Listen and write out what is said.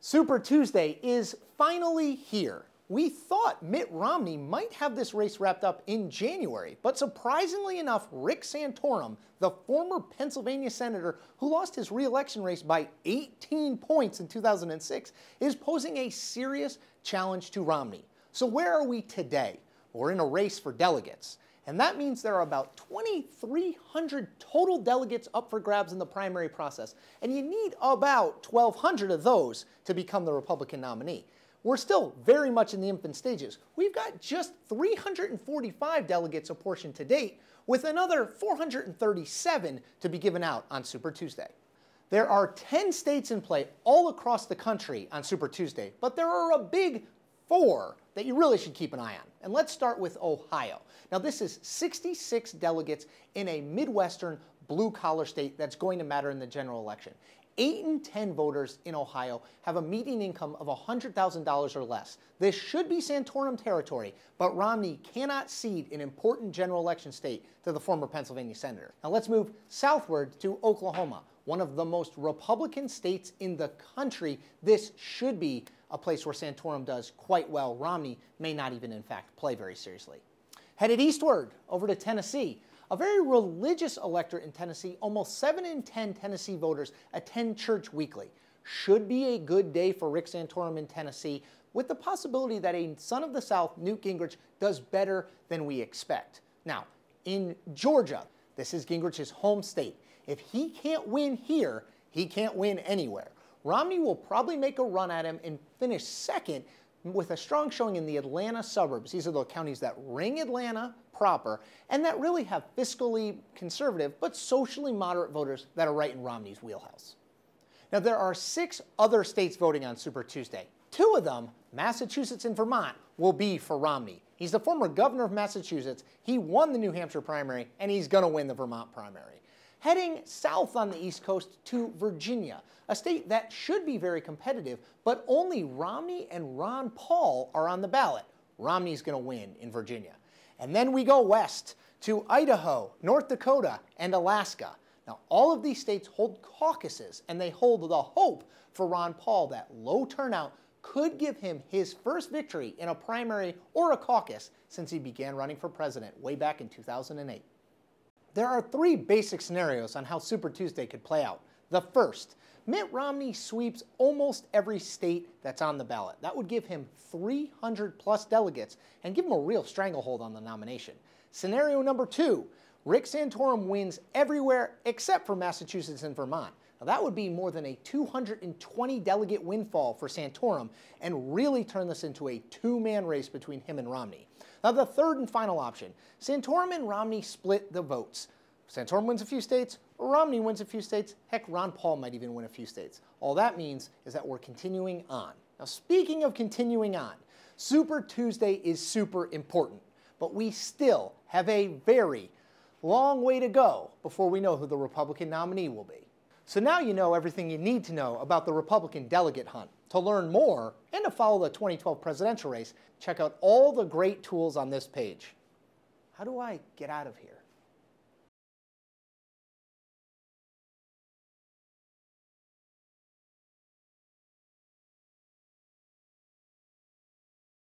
Super Tuesday is finally here. We thought Mitt Romney might have this race wrapped up in January, but surprisingly enough, Rick Santorum, the former Pennsylvania senator who lost his re-election race by 18 points in 2006, is posing a serious challenge to Romney. So where are we today? We're in a race for delegates. And that means there are about 2,300 total delegates up for grabs in the primary process. And you need about 1,200 of those to become the Republican nominee. We're still very much in the infant stages. We've got just 345 delegates apportioned to date, with another 437 to be given out on Super Tuesday. There are 10 states in play all across the country on Super Tuesday, but there are a big 4 that you really should keep an eye on. And let's start with Ohio. Now this is 66 delegates in a Midwestern blue-collar state that's going to matter in the general election. 8 in 10 voters in Ohio have a median income of $100,000 or less. This should be Santorum territory, but Romney cannot cede an important general election state to the former Pennsylvania senator. Now let's move southward to Oklahoma, one of the most Republican states in the country. This should be a place where Santorum does quite well. Romney may not even, in fact, play very seriously. Headed eastward over to Tennessee. A very religious electorate in Tennessee. Almost 7 in 10 Tennessee voters attend church weekly. Should be a good day for Rick Santorum in Tennessee, with the possibility that a son of the South, Newt Gingrich, does better than we expect. Now, in Georgia, this is Gingrich's home state. If he can't win here, he can't win anywhere. Romney will probably make a run at him and finish second with a strong showing in the Atlanta suburbs. These are the counties that ring Atlanta proper and that really have fiscally conservative but socially moderate voters that are right in Romney's wheelhouse. Now there are 6 other states voting on Super Tuesday. 2 of them, Massachusetts and Vermont, will be for Romney. He's the former governor of Massachusetts. He won the New Hampshire primary and he's going to win the Vermont primary. Heading south on the East Coast to Virginia, a state that should be very competitive, but only Romney and Ron Paul are on the ballot. Romney's going to win in Virginia. And then we go west to Idaho, North Dakota, and Alaska. Now, all of these states hold caucuses, and they hold the hope for Ron Paul that low turnout could give him his first victory in a primary or a caucus since he began running for president way back in 2008. There are 3 basic scenarios on how Super Tuesday could play out. The first, Mitt Romney sweeps almost every state that's on the ballot. That would give him 300 plus delegates and give him a real stranglehold on the nomination. Scenario number 2, Rick Santorum wins everywhere except for Massachusetts and Vermont. Now that would be more than a 220 delegate windfall for Santorum and really turn this into a 2-man race between him and Romney. Now the third and final option, Santorum and Romney split the votes. Santorum wins a few states, Romney wins a few states, heck, Ron Paul might even win a few states. All that means is that we're continuing on. Now speaking of continuing on, Super Tuesday is super important, but we still have a very long way to go before we know who the Republican nominee will be. So now you know everything you need to know about the Republican delegate hunt. To learn more and to follow the 2012 presidential race, check out all the great tools on this page. How do I get out of here?